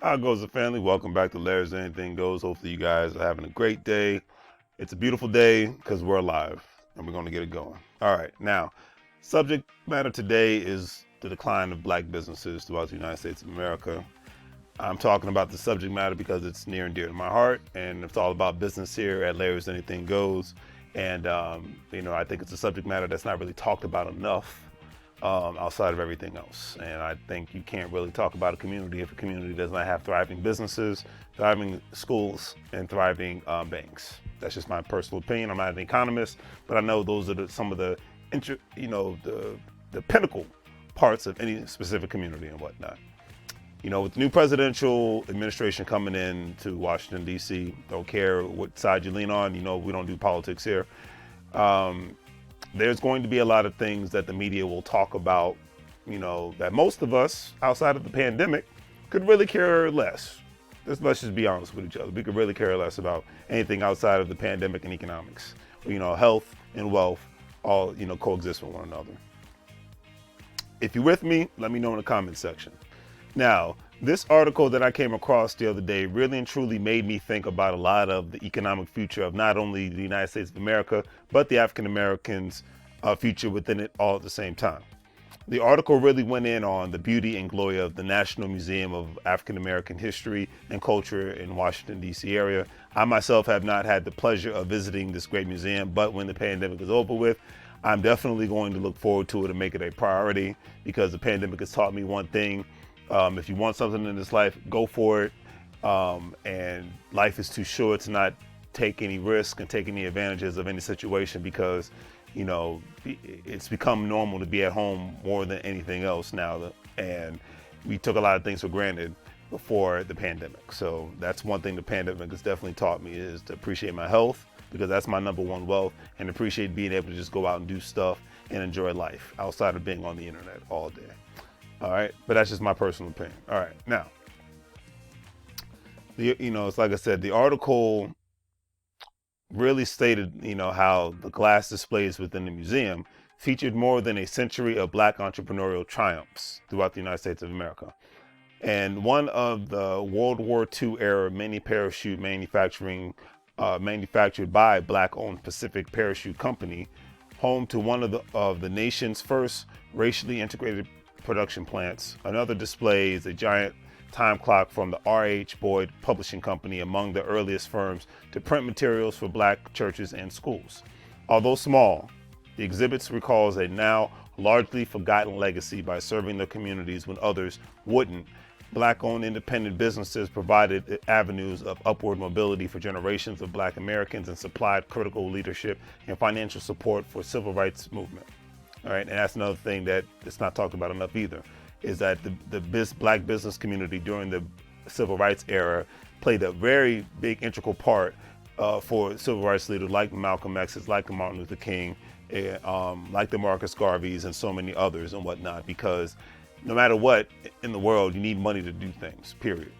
How goes the family? Welcome back to Larry's Anything Goes. Hopefully you guys are having a great day. It's a beautiful day because we're alive and we're going to get it going. All right, now, subject matter today is the decline of black businesses throughout the United States of America. I'm talking about the subject matter because it's near and dear to my heart, and it's all about business here at Larry's Anything Goes. And I think it's a subject matter that's not really talked about enough outside of everything else. And I think you can't really talk about a community if a community does not have thriving businesses, thriving schools, and thriving banks. That's just my personal opinion. I'm not an economist, but I know those are some of the pinnacle parts of any specific community and whatnot. With the new presidential administration coming in to Washington, D.C., don't care what side you lean on, we don't do politics here. There's going to be a lot of things that the media will talk about, that most of us outside of the pandemic could really care less. Let's just be honest with each other. We could really care less about anything outside of the pandemic and economics. Health and wealth all, coexist with one another. If you're with me, let me know in the comment section. Now, this article that I came across the other day really and truly made me think about a lot of the economic future of not only the United States of America, but the African Americans' future within it all at the same time. The article really went in on the beauty and glory of the National Museum of African American History and Culture in Washington, D.C. area. I myself have not had the pleasure of visiting this great museum, but when the pandemic is over with, I'm definitely going to look forward to it and make it a priority, because the pandemic has taught me one thing. If you want something in this life, go for it. And life is too short to not take any risk and take any advantages of any situation, because, it's become normal to be at home more than anything else now. And we took a lot of things for granted before the pandemic. So that's one thing the pandemic has definitely taught me, is to appreciate my health, because that's my number one wealth, and appreciate being able to just go out and do stuff and enjoy life outside of being on the internet all day. All right, but that's just my personal opinion. All right, now, it's like I said, the article really stated, how the glass displays within the museum featured more than a century of black entrepreneurial triumphs throughout the United States of America. And one of the World War II era mini parachute manufacturing, manufactured by black-owned Pacific Parachute Company, home to one of the nation's first racially integrated production plants. Another displays a giant time clock from the R.H. Boyd Publishing Company, among the earliest firms to print materials for black churches and schools. Although small, the exhibits recalls a now largely forgotten legacy by serving their communities when others wouldn't. Black-owned independent businesses provided avenues of upward mobility for generations of black Americans and supplied critical leadership and financial support for civil rights movement. All right, and that's another thing that it's not talked about enough either, is that the black business community during the civil rights era played a very big integral part for civil rights leaders like Malcolm X's, like the Martin Luther King, like the Marcus Garveys, and so many others and whatnot, because no matter what in the world, you need money to do things, period.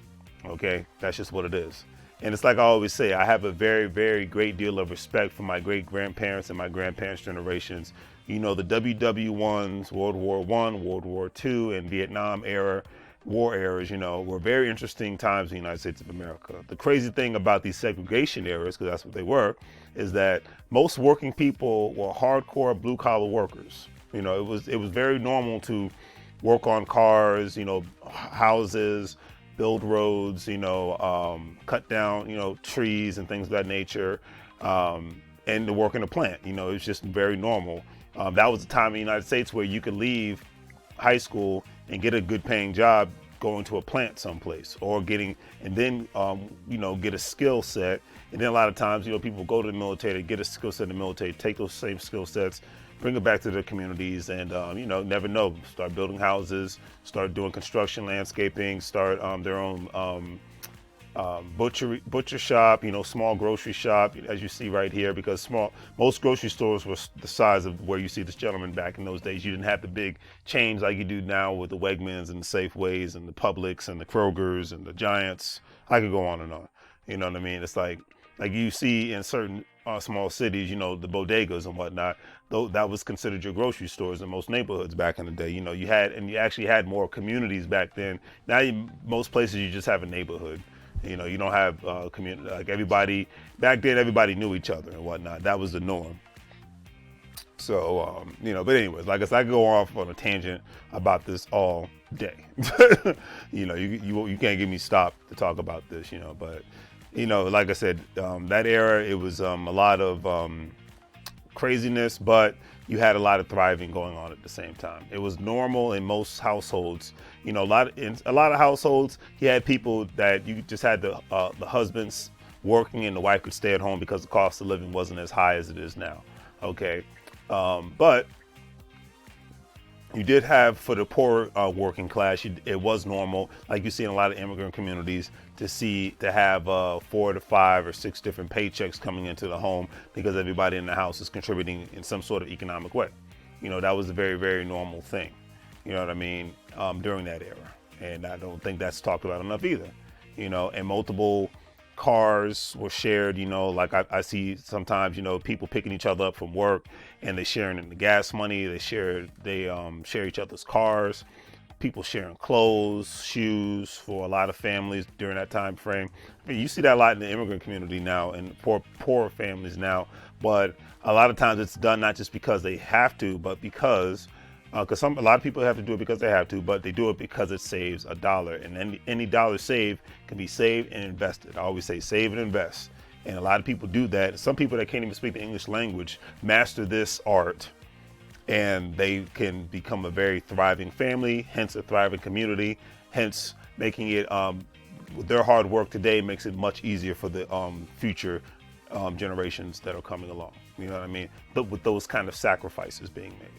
Okay, that's just what it is. And it's like I always say, I have a very, very great deal of respect for my great grandparents and my grandparents' generations. The WW1s, World War I, World War II, and Vietnam era, war eras, were very interesting times in the United States of America. The crazy thing about these segregation eras, because that's what they were, is that most working people were hardcore blue collar workers. It was very normal to work on cars, houses, build roads, cut down, trees and things of that nature, and to work in a plant. It was just very normal. That was the time in the United States where you could leave high school and get a good paying job going to a plant someplace, or get a skill set. And then a lot of times, people go to the military to get a skill set in the military, take those same skill sets, bring it back to their communities, and never know, start building houses, start doing construction, landscaping, start their own butcher shop, small grocery shop, as you see right here, because most grocery stores were the size of where you see this gentleman back in those days. You didn't have the big chains like you do now with the Wegmans and the Safeways and the Publix and the Krogers and the Giants. I could go on and on. You know what I mean? It's like you see in certain small cities, the bodegas and whatnot, though that was considered your grocery stores in most neighborhoods back in the day. You actually had more communities back then. Now, most places you just have a neighborhood. You don't have community, like everybody back then. Everybody knew each other and whatnot. That was the norm. So, but anyways, like I said, I could go off on a tangent about this all day. You can't get me stopped to talk about this, but, like I said, that era, it was a lot of craziness, but you had a lot of thriving going on at the same time. It was normal in most households. In a lot of households, you had people that you just had the husbands working and the wife could stay at home because the cost of living wasn't as high as it is now. Okay. But you did have, for the poor working class, it was normal, like you see in a lot of immigrant communities, to have 4 to 5 or 6 different paychecks coming into the home because everybody in the house is contributing in some sort of economic way. That was a very, very normal thing. You know what I mean? During that era. And I don't think that's talked about enough either. And multiple cars were shared, like I see sometimes, people picking each other up from work and they sharing in the gas money. They share each other's cars, people sharing clothes, shoes for a lot of families during that time frame. I mean, you see that a lot in the immigrant community now and poor families now, but a lot of times it's done not just because they have to, but because a lot of people have to do it because they have to, but they do it because it saves a dollar, and any dollar saved can be saved and invested. I always say save and invest, and a lot of people do that. Some people that can't even speak the English language master this art, and they can become a very thriving family, hence a thriving community, hence making it their hard work today makes it much easier for the future generations that are coming along. You know what I mean? But with those kind of sacrifices being made.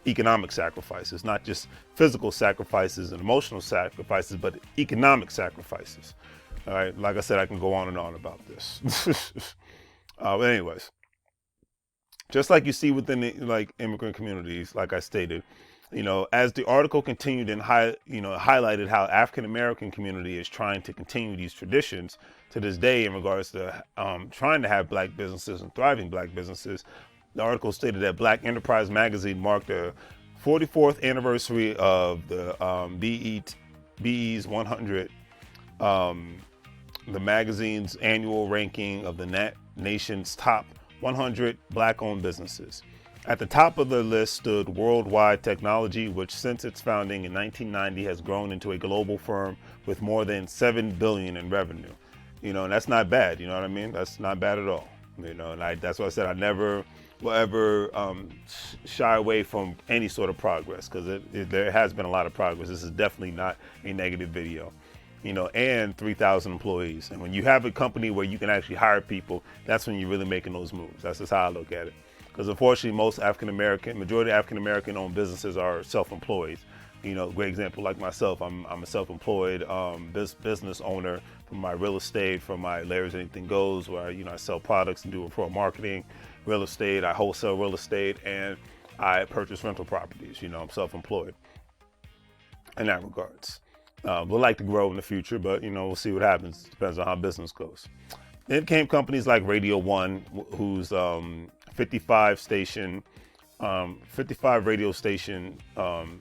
Economic sacrifices, not just physical sacrifices and emotional sacrifices, but economic sacrifices. All right, like I said, I can go on and on about this. But anyways, just like you see within the immigrant communities, like I stated, as the article continued and highlighted how African American community is trying to continue these traditions to this day in regards to trying to have black businesses and thriving black businesses. The article stated that Black Enterprise magazine marked the 44th anniversary of the BE's 100, the magazine's annual ranking of the nation's top 100 Black-owned businesses. At the top of the list stood Worldwide Technology, which since its founding in 1990 has grown into a global firm with more than $7 billion in revenue. And that's not bad. You know what I mean? That's not bad at all. And that's why I said I never will ever shy away from any sort of progress, because there has been a lot of progress. This is definitely not a negative video, and 3,000 employees. And when you have a company where you can actually hire people, that's when you're really making those moves. That's just how I look at it. Because unfortunately, majority of African-American owned businesses are self-employed. Great example, like myself, I'm a self-employed business owner from my real estate, from my LarrysAnythingGoes, where I sell products and do referral marketing, real estate, I wholesale real estate, and I purchase rental properties. I'm self-employed in that regards. We'd like to grow in the future, but we'll see what happens. Depends on how business goes. Then came companies like Radio One, whose 55 radio station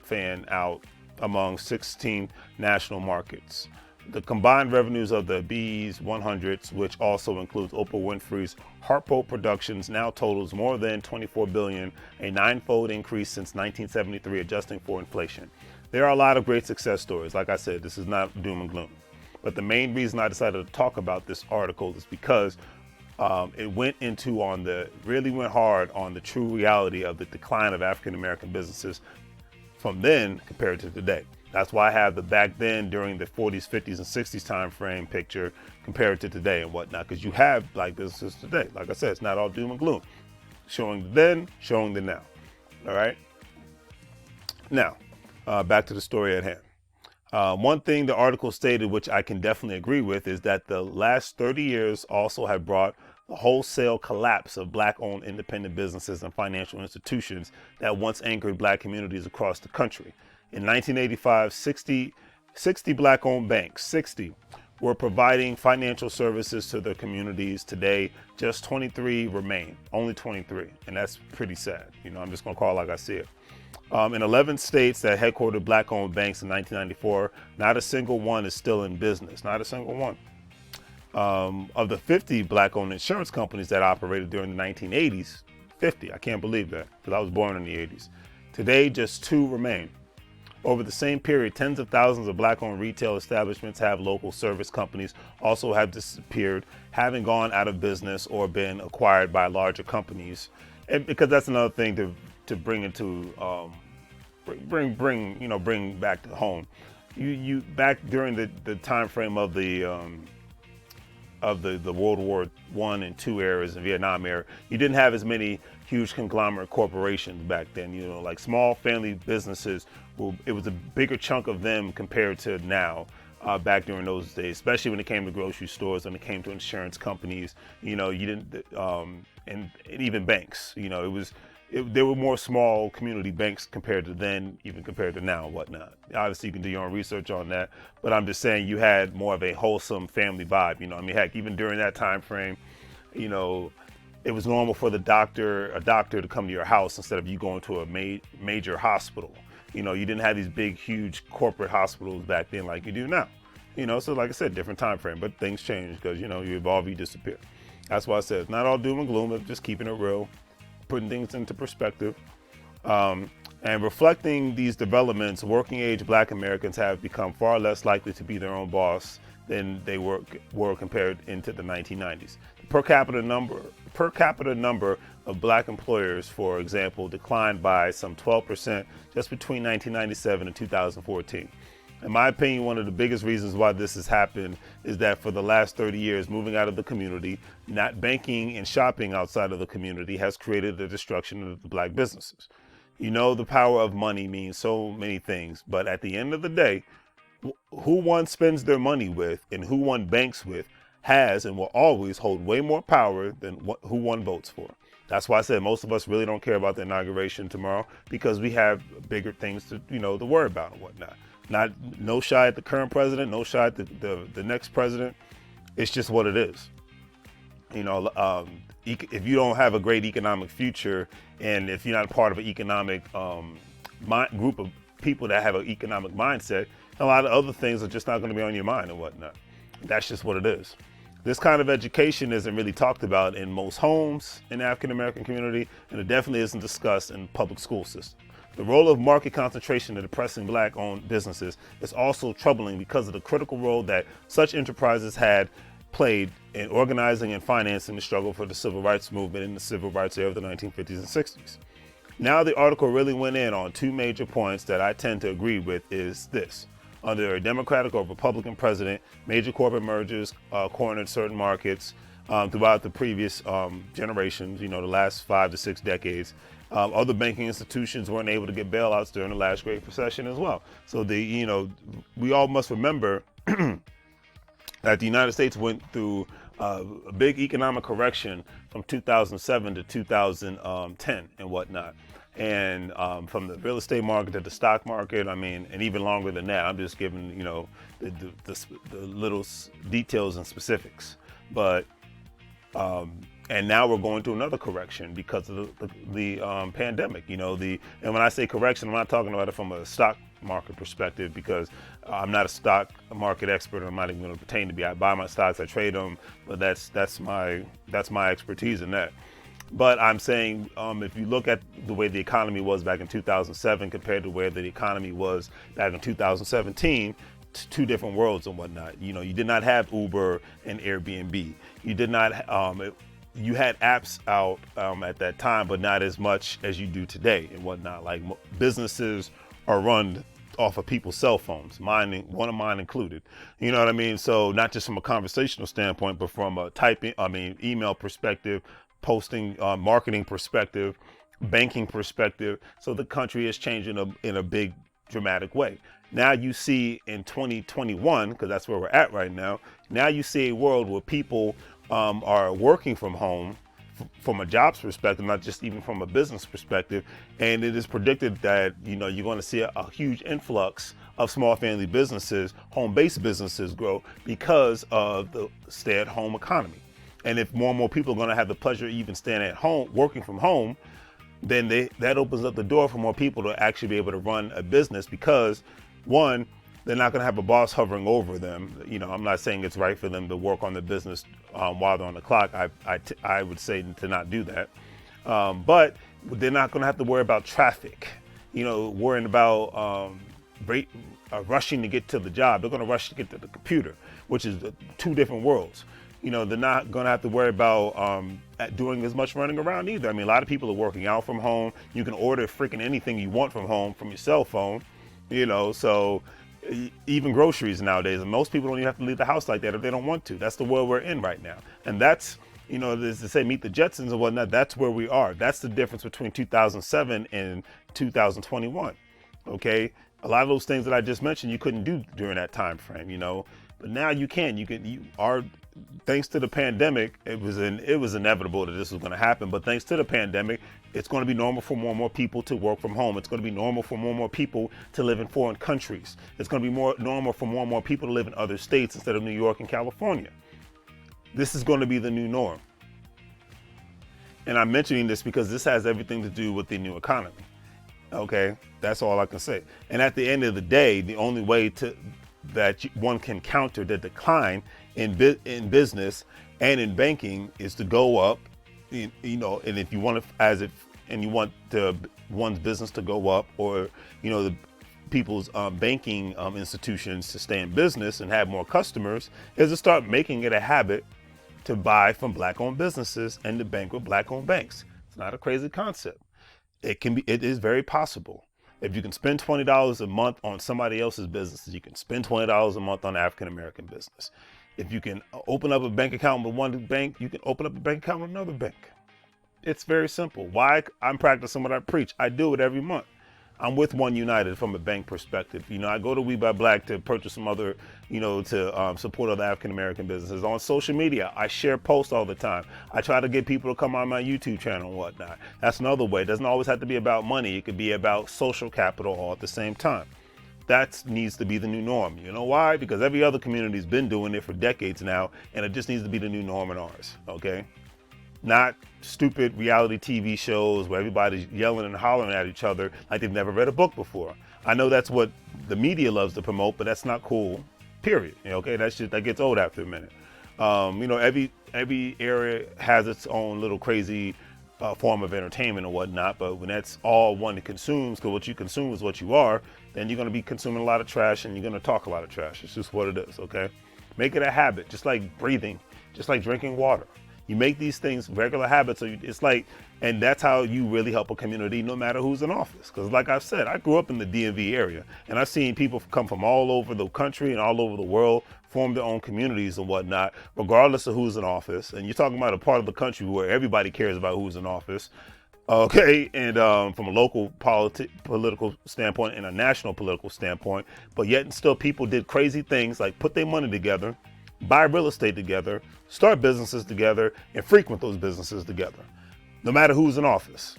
fan out among 16 national markets. The combined revenues of the BE's 100s, which also includes Oprah Winfrey's Harpo Productions, now totals more than $24 billion, a 9-fold increase since 1973, adjusting for inflation. There are a lot of great success stories. Like I said, this is not doom and gloom. But the main reason I decided to talk about this article is because it really went hard on the true reality of the decline of African American businesses from then compared to today. That's why I have the back then during the 40s, 50s, and 60s time frame picture compared to today and whatnot, because you have black businesses today. Like I said, it's not all doom and gloom. Showing the then, showing the now. All right? Now, back to the story at hand. One thing the article stated, which I can definitely agree with, is that the last 30 years also have brought the wholesale collapse of black-owned independent businesses and financial institutions that once anchored black communities across the country. In 1985, 60 black-owned banks, 60, were providing financial services to their communities. Today, just 23 remain, only 23. And that's pretty sad. I'm just going to call it like I see it. In 11 states that headquartered black-owned banks in 1994, not a single one is still in business, not a single one. Of the 50 black-owned insurance companies that operated during the 1980s, 50, I can't believe that, because I was born in the 80s. Today, just 2 remain. Over the same period, tens of thousands of black-owned retail establishments have local service companies also have disappeared, having gone out of business or been acquired by larger companies. And because that's another thing to bring into bring back to home. You back during the time frame of the World War I and II eras and Vietnam era, you didn't have as many huge conglomerate corporations back then. Like small family businesses. It was a bigger chunk of them compared to now. Back during those days, especially when it came to grocery stores, when it came to insurance companies, you didn't, and even banks. There were more small community banks compared to then, even compared to now and whatnot. Obviously, you can do your own research on that, but I'm just saying you had more of a wholesome family vibe. Heck, even during that time frame, it was normal for a doctor to come to your house instead of you going to a major hospital. You didn't have these big, huge corporate hospitals back then like you do now. So like I said, different time frame, but things change because, you evolve, you disappear. That's why I said it's not all doom and gloom, but just keeping it real, putting things into perspective. And reflecting these developments, working age black Americans have become far less likely to be their own boss than they were compared into the 1990s. The per capita number of black employers, for example, declined by some 12% just between 1997 and 2014. In my opinion, one of the biggest reasons why this has happened is that for the last 30 years, moving out of the community, not banking and shopping outside of the community has created the destruction of the black businesses. The power of money means so many things, but at the end of the day, who one spends their money with and who one banks with has and will always hold way more power than who one votes for. That's why I said most of us really don't care about the inauguration tomorrow, because we have bigger things to worry about and whatnot. No shot at the current president, no shot at the next president. It's just what it is. If you don't have a great economic future, and if you're not part of an economic group of people that have an economic mindset, a lot of other things are just not going to be on your mind and whatnot. That's just what it is. This kind of education isn't really talked about in most homes in the African American community, and it definitely isn't discussed in the public school system. The role of market concentration in depressing black-owned businesses is also troubling because of the critical role that such enterprises had played in organizing and financing the struggle for the civil rights movement in the civil rights era of the 1950s and 60s. Now the article really went in on 2 major points that I tend to agree with is this. Under a Democratic or Republican president, major corporate mergers cornered certain markets throughout the previous generations, the last 5 to 6 decades. Other banking institutions weren't able to get bailouts during the last Great Recession as well. So we all must remember that the United States went through a big economic correction from 2007 to 2010 and whatnot. And from the real estate market to the stock market, and even longer than that. I'm just giving, the little details and specifics. But and now we're going through another correction because of the pandemic. And when I say correction, I'm not talking about it from a stock market perspective, because I'm not a stock market expert. I'm not even going to pretend to be. I buy my stocks, I trade them, but that's my expertise in that. But I'm saying if you look at the way the economy was back in 2007 compared to where the economy was back in 2017, 2 different worlds and whatnot. You did not have Uber and Airbnb. You did not. You had apps out at that time, but not as much as you do today and whatnot. Like businesses are run off of people's cell phones, one of mine included. You know what I mean? So not just from a conversational standpoint, but from a email perspective, posting, marketing perspective, banking perspective. So the country is changing in a big, dramatic way. Now you see in 2021, because that's where we're at right now, now you see a world where people are working from home from a jobs perspective, not just even from a business perspective. And it is predicted that, you're going to see a huge influx of small family businesses, home-based businesses grow because of the stay-at-home economy. And if more and more people are going to have the pleasure of even staying at home, working from home, then that opens up the door for more people to actually be able to run a business because, one, they're not going to have a boss hovering over them. I'm not saying it's right for them to work on the business while they're on the clock. I would say to not do that. But they're not going to have to worry about traffic, worrying about rushing to get to the job. They're going to rush to get to the computer, which is two different worlds. They're not going to have to worry about doing as much running around either. I mean, a lot of people are working out from home. You can order freaking anything you want from home from your cell phone, so even groceries nowadays. And most people don't even have to leave the house like that if they don't want to. That's the world we're in right now. And that's, as to say, meet the Jetsons and whatnot, that's where we are. That's the difference between 2007 and 2021, okay? A lot of those things that I just mentioned, you couldn't do during that time frame, but now you can. Thanks to the pandemic, it was inevitable that this was going to happen. But thanks to the pandemic, it's going to be normal for more and more people to work from home. It's going to be normal for more and more people to live in foreign countries. It's going to be more normal for more and more people to live in other states instead of New York and California. This is going to be the new norm. And I'm mentioning this because this has everything to do with the new economy. Okay, that's all I can say. And at the end of the day, the only way that one can counter the decline in business and in banking is to go up, and if you want to, you want one's business to go up, or the people's banking institutions to stay in business and have more customers, is to start making it a habit to buy from Black-owned businesses and to bank with Black-owned banks. It's not a crazy concept. It is very possible. If you can spend $20 a month on somebody else's business, you can spend $20 a month on African-American business. If you can open up a bank account with one bank, you can open up a bank account with another bank. It's very simple. Why? I'm practicing what I preach. I do it every month. I'm with One United from a bank perspective. I go to We Buy Black to purchase some other, to support other African-American businesses. On social media, I share posts all the time. I try to get people to come on my YouTube channel and whatnot. That's another way. It doesn't always have to be about money. It could be about social capital all at the same time. That needs to be the new norm. You know why? Because every other community's been doing it for decades now, and it just needs to be the new norm in ours, okay? Not stupid reality TV shows where everybody's yelling and hollering at each other like they've never read a book before. I know that's what the media loves to promote, but that's not cool, period. Okay, that gets old after a minute. Every area has its own little crazy form of entertainment and whatnot, but when that's all one consumes, because what you consume is what you are, then you're going to be consuming a lot of trash and you're going to talk a lot of trash. It's just what it is, okay? Make it a habit, just like breathing, just like drinking water. You make these things regular habits, so it's like, and that's how you really help a community no matter who's in office. Because like I've said, I grew up in the DMV area, and I've seen people come from all over the country and all over the world, form their own communities and whatnot, regardless of who's in office. And you're talking about a part of the country where everybody cares about who's in office. Okay, and from a local political standpoint and a national political standpoint, but yet and still people did crazy things like put their money together, buy real estate together, start businesses together, and frequent those businesses together, no matter who's in office.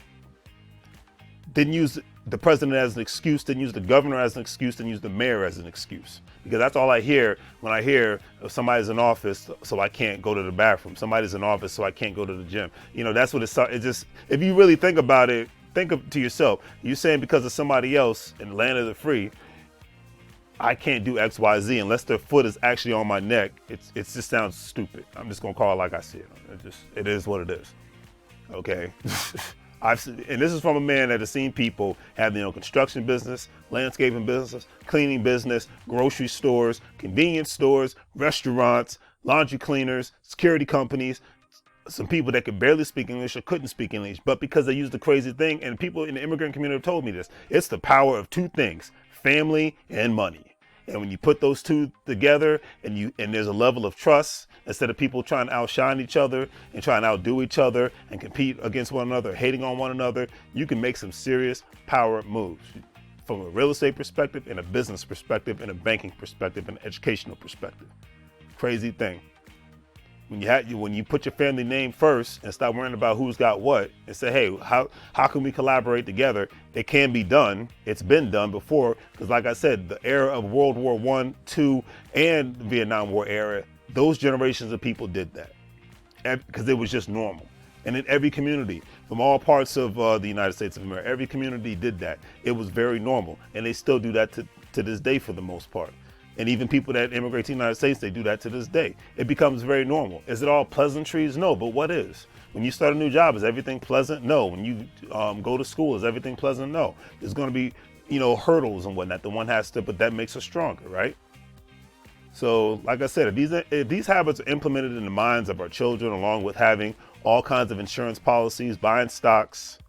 Didn't use the president as an excuse, didn't use the governor as an excuse, didn't use the mayor as an excuse. Because that's all I hear when I hear somebody's in office, so I can't go to the bathroom. Somebody's in office, so I can't go to the gym. That's what it just, if you really think about it, to yourself. You're saying because of somebody else in the land of the free, I can't do X, Y, Z unless their foot is actually on my neck. It just sounds stupid. I'm just gonna call it like I see it. It is what it is. Okay. And this is from a man that has seen people have their own construction business, landscaping business, cleaning business, grocery stores, convenience stores, restaurants, laundry cleaners, security companies, some people that could barely speak English or couldn't speak English, but because they used the crazy thing, and people in the immigrant community have told me this, it's the power of two things: family and money. And when you put those two together and there's a level of trust, instead of people trying to outshine each other and trying to outdo each other and compete against one another, hating on one another, you can make some serious power moves from a real estate perspective, and a business perspective, and a banking perspective, and an educational perspective. Crazy thing. When you put your family name first and stop worrying about who's got what and say, hey, how can we collaborate together? It can be done. It's been done before. Because like I said, the era of World War I, II, and the Vietnam War era, those generations of people did that because it was just normal. And in every community, from all parts of the United States of America, every community did that. It was very normal. And they still do that to this day for the most part. And even people that immigrate to the United States, they do that to this day. It becomes very normal. Is it all pleasantries? No, but what is? When you start a new job, is everything pleasant? No. When you go to school, is everything pleasant? No. There's going to be, hurdles and whatnot. The one has to, but that makes us stronger, right? So, like I said, if these habits are implemented in the minds of our children, along with having all kinds of insurance policies, buying stocks,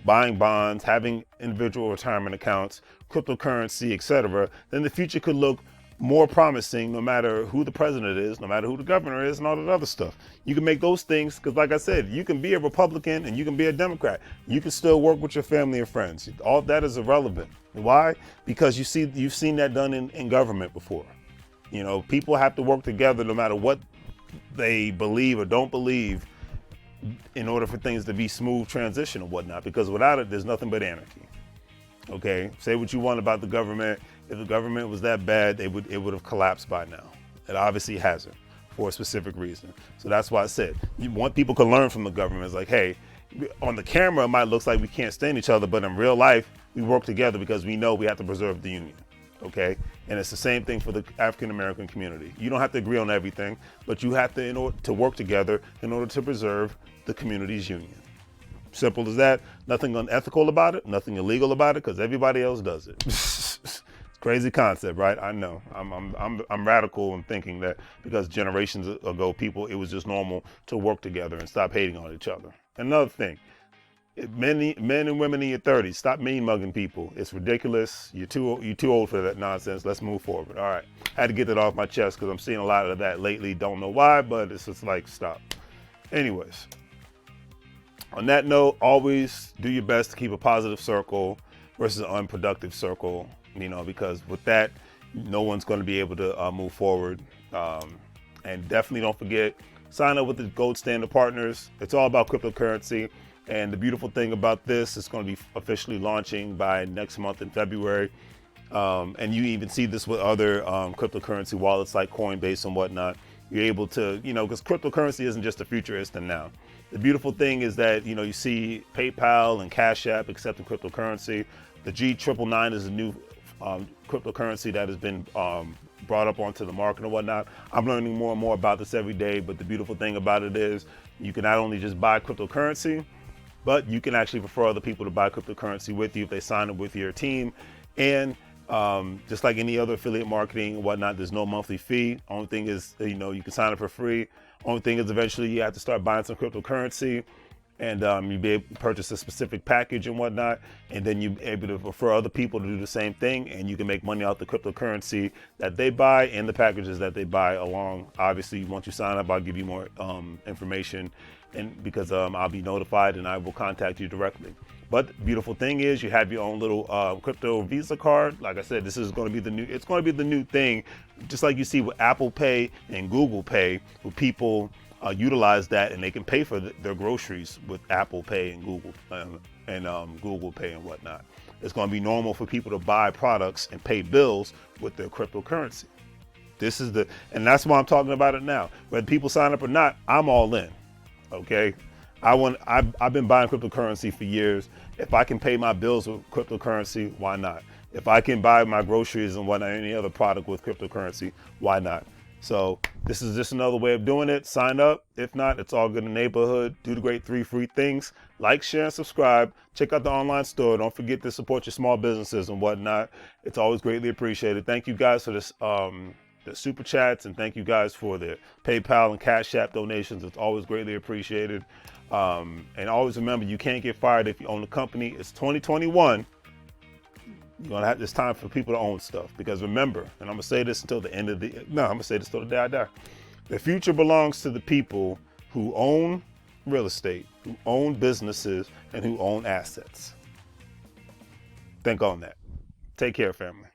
buying bonds, having individual retirement accounts, cryptocurrency, etc., then the future could look more promising no matter who the president is, no matter who the governor is, and all that other stuff. You can make those things, because like I said, you can be a Republican and you can be a Democrat. You can still work with your family and friends. All that is irrelevant. Why? Because you've seen that done in government before. People have to work together no matter what they believe or don't believe in order for things to be smooth transition and whatnot, because without it, there's nothing but anarchy. Okay, say what you want about the government. If the government was that bad, it would have collapsed by now. It obviously hasn't, for a specific reason. So that's why I said you want people to learn from the government. It's like, hey, on the camera, it might look like we can't stand each other, but in real life, we work together because we know we have to preserve the union. Okay, and it's the same thing for the African American community. You don't have to agree on everything, but you have to, in order to work together, in order to preserve the community's union. Simple as that. Nothing unethical about it, nothing illegal about it, because everybody else does it. It's a crazy concept, right? I know. I'm radical in thinking that because generations ago, it was just normal to work together and stop hating on each other. Another thing, men and women in your 30s, stop mean mugging people. It's ridiculous. You're too old for that nonsense. Let's move forward. All right. I had to get that off my chest because I'm seeing a lot of that lately. Don't know why, but it's just like, stop. Anyways. On that note, always do your best to keep a positive circle versus an unproductive circle, because with that, no one's going to be able to move forward. And definitely don't forget, sign up with the Gold Standard Partners. It's all about cryptocurrency. And the beautiful thing about this, it's going to be officially launching by next month in February. And you even see this with other cryptocurrency wallets like Coinbase and whatnot. You're able to, because cryptocurrency isn't just the future, it's the now. The beautiful thing is that, you see PayPal and Cash App accepting cryptocurrency. The G999 is a new cryptocurrency that has been brought up onto the market and whatnot. I'm learning more and more about this every day, but the beautiful thing about it is you can not only just buy cryptocurrency, but you can actually refer other people to buy cryptocurrency with you if they sign up with your team. And just like any other affiliate marketing and whatnot, there's no monthly fee. Only thing is, you can sign up for free. Only thing is eventually you have to start buying some cryptocurrency, and you'll be able to purchase a specific package and whatnot, and then you'll be able to refer other people to do the same thing, and you can make money out the cryptocurrency that they buy and the packages that they buy along. Obviously, once you sign up, I'll give you more information, and because I'll be notified and I will contact you directly. But the beautiful thing is you have your own little crypto Visa card. Like I said, this is going to be it's going to be the new thing, just like you see with Apple Pay and Google Pay, where people utilize that and they can pay for their groceries with Apple Pay and Google Pay and whatnot. It's going to be normal for people to buy products and pay bills with their cryptocurrency. And that's why I'm talking about it now. Whether people sign up or not, I'm all in. Okay. I've been buying cryptocurrency for years. If I can pay my bills with cryptocurrency, why not? If I can buy my groceries and whatnot, any other product with cryptocurrency, why not? So this is just another way of doing it. Sign up. If not, it's all good in the neighborhood. Do the great 3 free things. Like, share, and subscribe. Check out the online store. Don't forget to support your small businesses and whatnot. It's always greatly appreciated. Thank you guys for this, the super chats, and thank you guys for the PayPal and Cash App donations. It's always greatly appreciated. And always remember, you can't get fired if you own a company. It's 2021. It's time for people to own stuff, because remember, and I'm gonna say this until the end of I'm gonna say this till the day I die. The future belongs to the people who own real estate, who own businesses, and who own assets. Think on that. Take care, family.